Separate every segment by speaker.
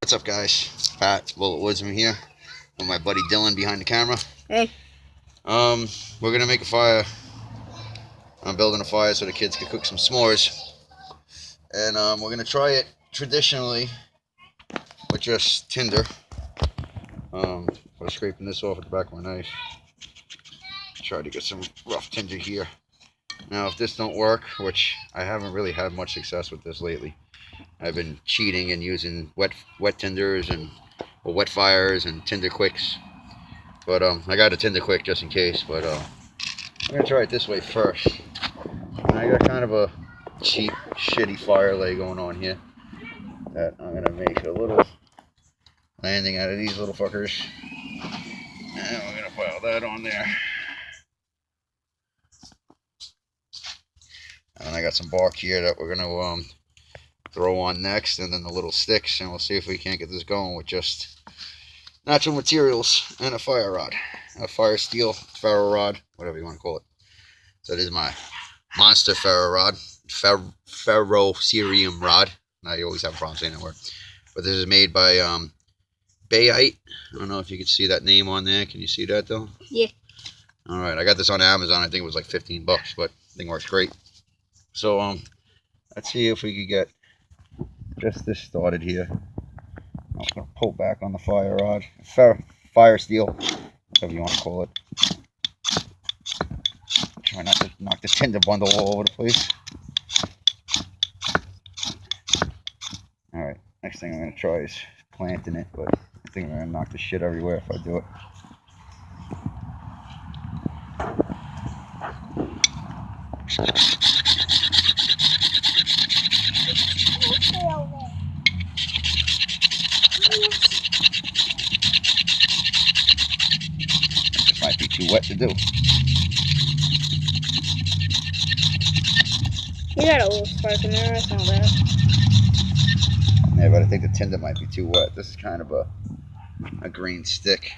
Speaker 1: What's up, guys? Pat, Bullet Wisdom here with my buddy Dylan behind the camera.
Speaker 2: Hey.
Speaker 1: We're gonna make a fire. I'm building a fire so the kids can cook some s'mores, and we're gonna try it traditionally with just tinder. I'm scraping this off with the back of my knife. Try to get some rough tinder here. Now, if this don't work, which I haven't really had much success with this lately, I've been cheating and using wet tinders and wet fires and tinder quicks. But I got a tinder quick just in case. But I'm gonna try it this way first. And I got kind of a cheap, shitty fire lay going on here that I'm gonna make a little landing out of these little fuckers, and we're gonna pile that on there. And I got some bark here that we're gonna throw on next, and then the little sticks, and we'll see if we can't get this going with just natural materials and a fire rod, a fire steel ferro rod, whatever you want to call it. So this is my monster ferro rod, ferrocerium rod. Now you always have a problem saying that word, but this is made by Bayite. I don't know if you can see that name on there. Can you see that though?
Speaker 2: Yeah.
Speaker 1: All right, I got this on Amazon. I think it was like 15 bucks, but the thing works great. So let's see if we could get just this started here. I'm gonna pull back on the fire rod, fire steel, whatever you want to call it. Try not to knock the tinder bundle all over the place. All right, next thing I'm gonna try is planting it, but I think I'm gonna knock the shit everywhere if I do it. This might be too wet to do.
Speaker 2: You got a little spark in there, that's not bad.
Speaker 1: Yeah, but I think the tinder might be too wet. This is kind of a green stick.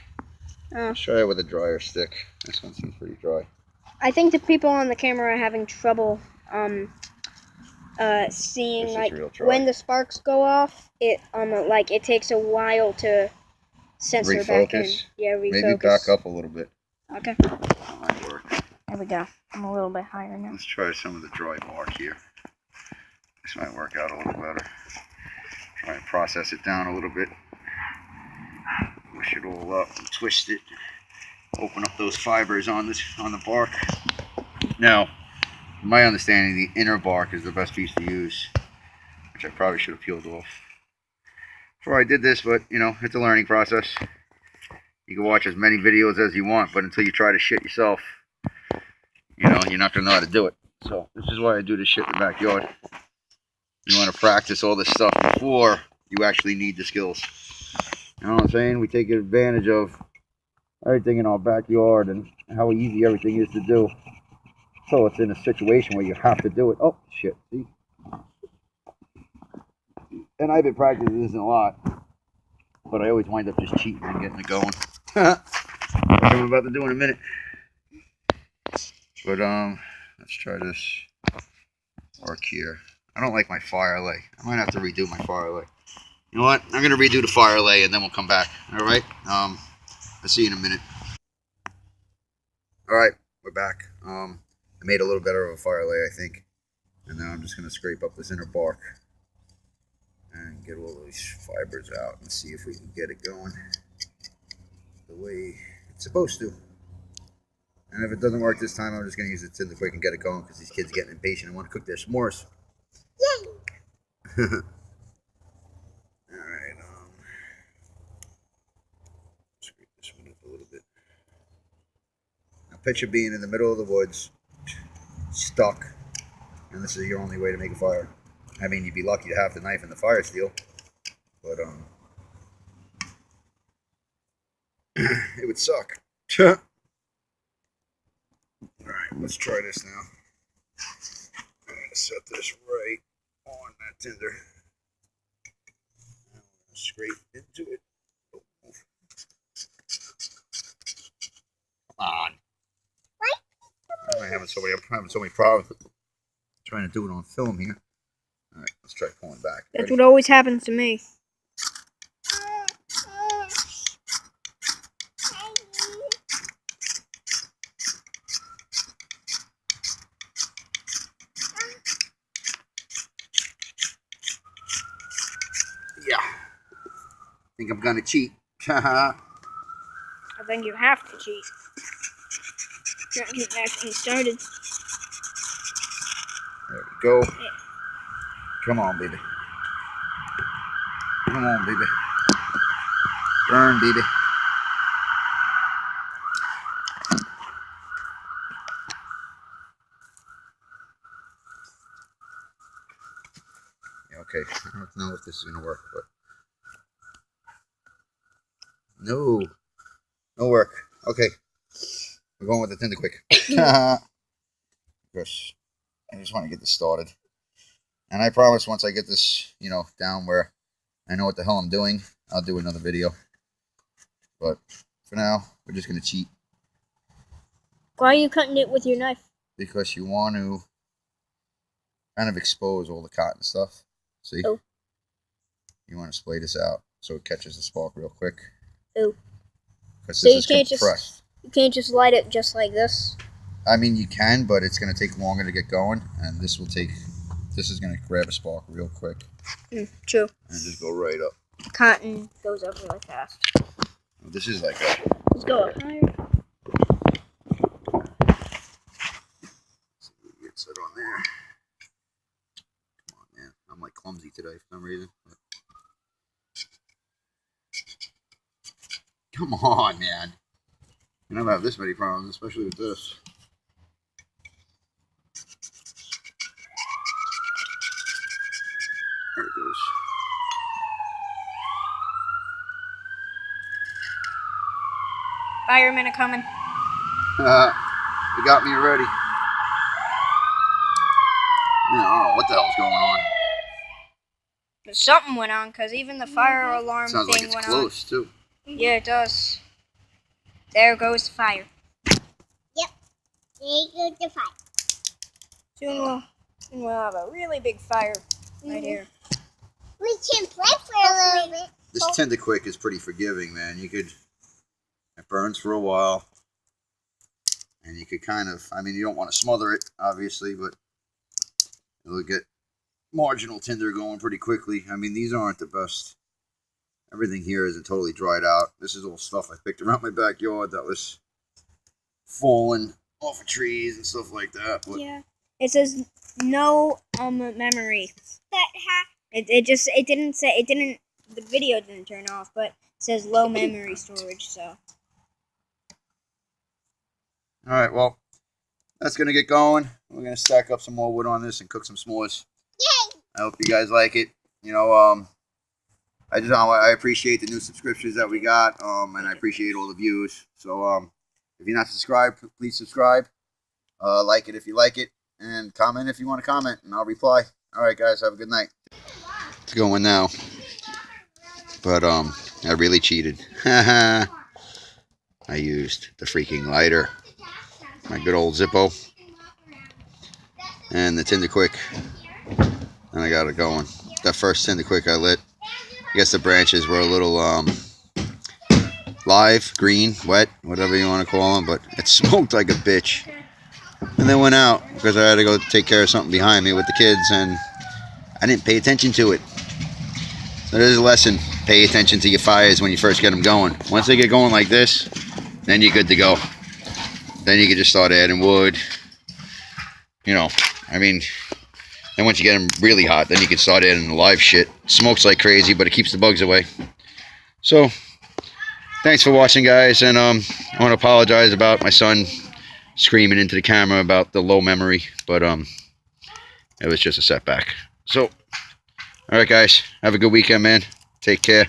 Speaker 2: Oh.
Speaker 1: Let's try it with a drier stick. This one seems pretty dry.
Speaker 2: I think the people on the camera are having trouble seeing, like, when the sparks go off, it like it takes a while to sensor back in. Yeah, refocus.
Speaker 1: Maybe back up a little bit.
Speaker 2: Okay.
Speaker 1: That might work.
Speaker 2: There we go. I'm a little bit higher now.
Speaker 1: Let's try some of the dry bark here. This might work out a little better. Try and process it down a little bit. Push it all up and twist it. Open up those fibers on the bark. Now, from my understanding, the inner bark is the best piece to use, which I probably should have peeled off before I did this, but you know, it's a learning process. You can watch as many videos as you want, but until you try to shit yourself, you know, you're not gonna know how to do it. So this is why I do this shit in the backyard. You want to practice all this stuff before you actually need the skills. You know what I'm saying? We take advantage of everything in our backyard and how easy everything is to do. So it's in a situation where you have to do it. Oh, shit. See? And I've been practicing this a lot, but I always wind up just cheating and getting it going. Which I'm about to do in a minute. But let's try this work here. I don't like my fire lay. I might have to redo my fire lay. You know what? I'm gonna redo the fire lay and then we'll come back. All right. I'll see you in a minute. All right, we're back. I made a little better of a fire lay, I think, and now I'm just gonna scrape up this inner bark and get all these fibers out and see if we can get it going the way it's supposed to. And if it doesn't work this time, I'm just gonna use the tinder quick and get it going because these kids are getting impatient and want to cook their s'mores. Yay! Alright, scrape this one up a little bit. Now picture being in the middle of the woods, stuck, and this is your only way to make a fire. I mean, you'd be lucky to have the knife and the fire steel, but it would suck. Alright, let's try this now. I'm going to set this right on that tinder. I'm going to scrape into it. Oh. Come on. What? I'm having so many problems trying to do it on film here. Alright, let's try pulling back.
Speaker 2: That's what always happens to me.
Speaker 1: think I'm gonna cheat.
Speaker 2: I think you have to cheat. Trying to get that thing started.
Speaker 1: There we go. Yeah. Come on, baby. Come on, baby. Burn, baby. Yeah, okay. I don't know if this is gonna work, but no work. Okay, we're going with the Tinder quick. Gosh, I just want to get this started, and I promise once I get this, you know, down where I know what the hell I'm doing, I'll do another video. But for now, we're just gonna cheat.
Speaker 2: Why are you cutting it with your knife?
Speaker 1: Because you want to kind of expose all the cotton stuff. See?
Speaker 2: Oh.
Speaker 1: You want to splay this out so it catches the spark real quick.
Speaker 2: Oh.
Speaker 1: Because
Speaker 2: so
Speaker 1: this is compressed.
Speaker 2: You can't just light it just like this?
Speaker 1: I mean, you can, but it's going to take longer to get going, and this will take... This is going to grab a spark real quick.
Speaker 2: True.
Speaker 1: And just go right up.
Speaker 2: Cotton goes up really fast.
Speaker 1: This is like a...
Speaker 2: Let's go up higher.
Speaker 1: Get set on there. Come on, man. I'm like clumsy today for some reason. Come on, man. You never have this many problems, especially with this. There it goes.
Speaker 2: Firemen are coming.
Speaker 1: They got me already. I don't know what the hell's going on.
Speaker 2: Something went on, because even the fire alarm
Speaker 1: Sounds
Speaker 2: thing
Speaker 1: like it's
Speaker 2: went
Speaker 1: close, too.
Speaker 2: Yeah, it does. There goes the fire.
Speaker 3: Yep. There goes the fire.
Speaker 2: Soon we'll have a really big fire right here.
Speaker 3: We can play for a little bit.
Speaker 1: This Tinder Quick is pretty forgiving, man. You could... It burns for a while. And you could kind of... I mean, you don't want to smother it, obviously, but... It'll get marginal tinder going pretty quickly. I mean, these aren't the best. Everything here isn't totally dried out. This is all stuff I picked around my backyard that was falling off of trees and stuff like that. But
Speaker 2: yeah. It says no memory. The video didn't turn off, but it says low memory storage, so.
Speaker 1: Alright, well, that's gonna get going. We're gonna stack up some more wood on this and cook some s'mores.
Speaker 3: Yay!
Speaker 1: I hope you guys like it. You know, I appreciate the new subscriptions that we got, and I appreciate all the views. So, if you're not subscribed, please subscribe. Like it if you like it, and comment if you want to comment, and I'll reply. All right, guys, have a good night. It's going now, but I really cheated. I used the freaking lighter, my good old Zippo, and the Tinder Quick, and I got it going. That first Tinder Quick I lit, I guess the branches were a little live, green, wet, whatever you want to call them, but it smoked like a bitch. And then went out because I had to go take care of something behind me with the kids, and I didn't pay attention to it. So there's a lesson: pay attention to your fires when you first get them going. Once they get going like this, then you're good to go. Then you can just start adding wood. You know, I mean, then once you get them really hot, then you can start adding the live shit. Smokes like crazy, but it keeps the bugs away. So, thanks for watching, guys, and I want to apologize about my son screaming into the camera about the low memory, but it was just a setback. So, all right, guys, have a good weekend, man. Take care.